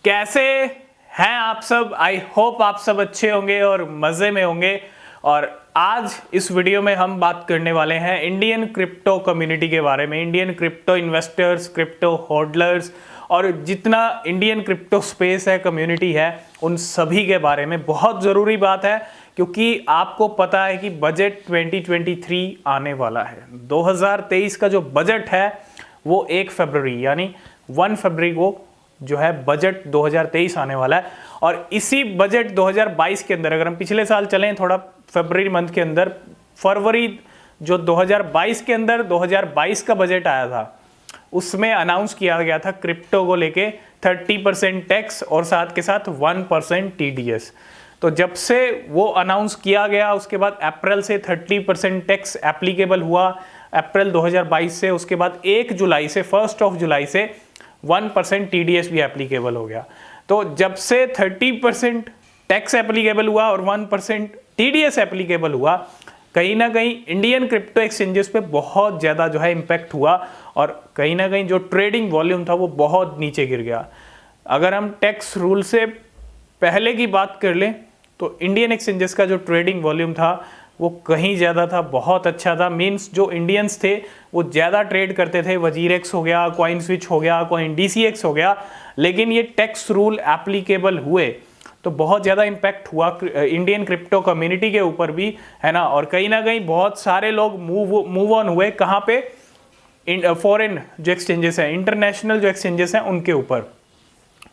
कैसे हैं आप सब। आई होप आप सब अच्छे होंगे और मज़े में होंगे। और आज इस वीडियो में हम बात करने वाले हैं इंडियन क्रिप्टो कम्युनिटी के बारे में, Indian crypto investors, crypto holders और जितना इंडियन क्रिप्टो स्पेस है, कम्युनिटी है, उन सभी के बारे में। बहुत ज़रूरी बात है क्योंकि आपको पता है कि बजट 2023 आने वाला है। 2023 का जो बजट है वो 1 फरवरी यानी 1 फरवरी को जो है बजट 2023 आने वाला है। और इसी बजट 2022 के अंदर अगर हम पिछले साल चलें थोड़ा, फरवरी मंथ के अंदर, फरवरी जो 2022 के अंदर 2022 का बजट आया था उसमें अनाउंस किया गया था क्रिप्टो को लेके 30% टैक्स और साथ के साथ 1% TDS। तो जब से वो अनाउंस किया गया उसके बाद अप्रैल से 30% टैक्स एप्लीकेबल हुआ, अप्रैल 2022 से। उसके बाद 1 जुलाई से, 1 जुलाई से 1% TDS भी एप्लीकेबल हो गया। तो जब से 30% टैक्स एप्लीकेबल हुआ और 1% TDS एप्लीकेबल हुआ, कहीं ना कहीं इंडियन क्रिप्टो एक्सचेंजेस पे बहुत ज़्यादा जो है इम्पैक्ट हुआ और कहीं ना कहीं जो ट्रेडिंग वॉल्यूम था वो बहुत नीचे गिर गया। अगर हम टैक्स रूल से पहले की बात कर लें तो इंडियन एक्सचेंजेस का जो ट्रेडिंग वॉल्यूम था वो कहीं ज़्यादा था, बहुत अच्छा था। मीन्स जो इंडियंस थे वो ज़्यादा ट्रेड करते थे। वजीरेक्स हो गया, कॉइन स्विच हो गया, कॉइन DCX हो गया। लेकिन ये टैक्स रूल एप्लीकेबल हुए तो बहुत ज़्यादा इम्पैक्ट हुआ इंडियन क्रिप्टो कम्युनिटी के ऊपर भी, है ना। और कहीं ना कहीं बहुत सारे लोग मूव ऑन हुए कहाँ पे, फॉरेन जो एक्सचेंजेस हैं, इंटरनेशनल जो एक्सचेंजेस हैं उनके ऊपर।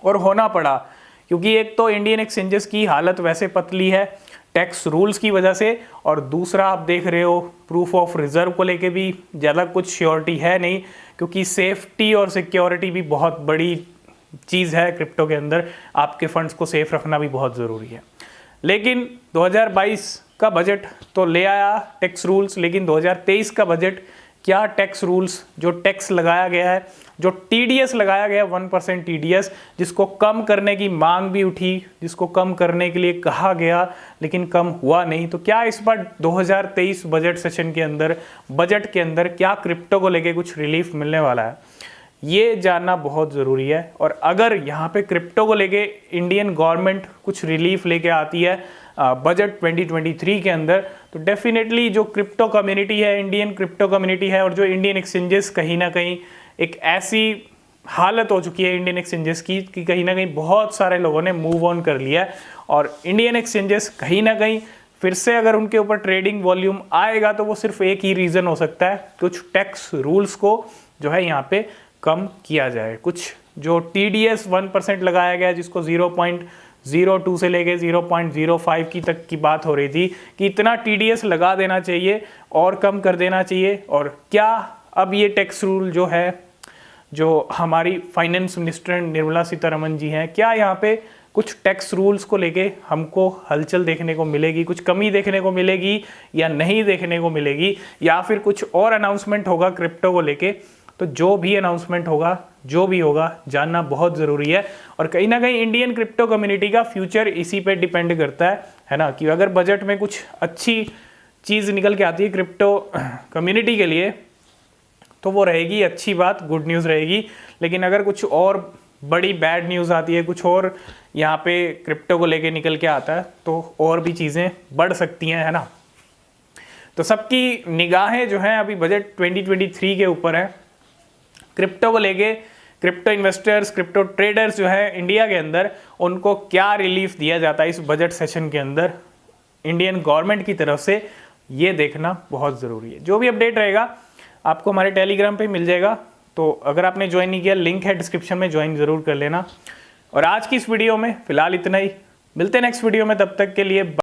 और होना पड़ा क्योंकि एक तो इंडियन एक्सचेंजेस की हालत वैसे पतली है टैक्स रूल्स की वजह से, और दूसरा आप देख रहे हो प्रूफ ऑफ रिजर्व को लेके भी ज़्यादा कुछ श्योरिटी है नहीं, क्योंकि सेफ्टी और सिक्योरिटी भी बहुत बड़ी चीज़ है क्रिप्टो के अंदर। आपके फंड्स को सेफ रखना भी बहुत ज़रूरी है। लेकिन 2022 का बजट तो ले आया टैक्स रूल्स, लेकिन 2023 का बजट क्या टैक्स रूल्स, जो टैक्स लगाया गया है, जो TDS लगाया गया 1% TDS, जिसको कम करने की मांग भी उठी, जिसको कम करने के लिए कहा गया लेकिन कम हुआ नहीं। तो क्या इस बार 2023 बजट सेशन के अंदर, बजट के अंदर क्या क्रिप्टो को लेके कुछ रिलीफ मिलने वाला है, ये जानना बहुत ज़रूरी है। और अगर यहाँ पे क्रिप्टो को लेके इंडियन गवर्नमेंट कुछ रिलीफ लेके आती है बजट 2023 के अंदर, तो डेफिनेटली जो क्रिप्टो कम्युनिटी है, इंडियन क्रिप्टो कम्युनिटी है, और जो इंडियन एक्सचेंजेस, कहीं ना कहीं एक ऐसी हालत हो चुकी है इंडियन एक्सचेंजेस की कि कहीं ना कहीं बहुत सारे लोगों ने मूव ऑन कर लिया है। और इंडियन एक्सचेंजेस कहीं ना कहीं फिर से अगर उनके ऊपर ट्रेडिंग वॉल्यूम आएगा तो वो सिर्फ एक ही रीज़न हो सकता है, कुछ टैक्स रूल्स को जो है यहाँ पे कम किया जाए। कुछ जो TDS 1% लगाया गया, जिसको 0.02 से लेके 0.05 की तक की बात हो रही थी कि इतना TDS लगा देना चाहिए और कम कर देना चाहिए। और क्या अब ये टैक्स रूल जो है, जो हमारी फाइनेंस मिनिस्टर निर्मला सीतारमण जी हैं, क्या यहाँ पे कुछ टैक्स रूल्स को लेके हमको हलचल देखने को मिलेगी, कुछ कमी देखने को मिलेगी या नहीं देखने को मिलेगी, या फिर कुछ और अनाउंसमेंट होगा क्रिप्टो को लेके। तो जो भी अनाउंसमेंट होगा, जो भी होगा, जानना बहुत ज़रूरी है। और कहीं ना कहीं इंडियन क्रिप्टो कम्युनिटी का फ्यूचर इसी पे डिपेंड करता है ना। कि अगर बजट में कुछ अच्छी चीज़ निकल के आती है क्रिप्टो कम्युनिटी के लिए तो वो रहेगी अच्छी बात, गुड न्यूज़ रहेगी। लेकिन अगर कुछ और बड़ी बैड न्यूज़ आती है, कुछ और यहाँ पे क्रिप्टो को लेके निकल के आता है, तो और भी चीज़ें बढ़ सकती हैं, है ना। तो सबकी निगाहें जो हैं अभी बजट 2023 के ऊपर है। क्रिप्टो को लेके क्रिप्टो इन्वेस्टर्स, क्रिप्टो ट्रेडर्स जो है इंडिया के अंदर, उनको क्या रिलीफ दिया जाता है इस बजट सेशन के अंदर इंडियन गवर्नमेंट की तरफ से, ये देखना बहुत ज़रूरी है। जो भी अपडेट रहेगा आपको हमारे टेलीग्राम पे मिल जाएगा। तो अगर आपने ज्वाइन नहीं किया, लिंक है डिस्क्रिप्शन में, ज्वाइन ज़रूर कर लेना। और आज की इस वीडियो में फ़िलहाल इतना ही। मिलते हैं नेक्स्ट वीडियो में, तब तक के लिए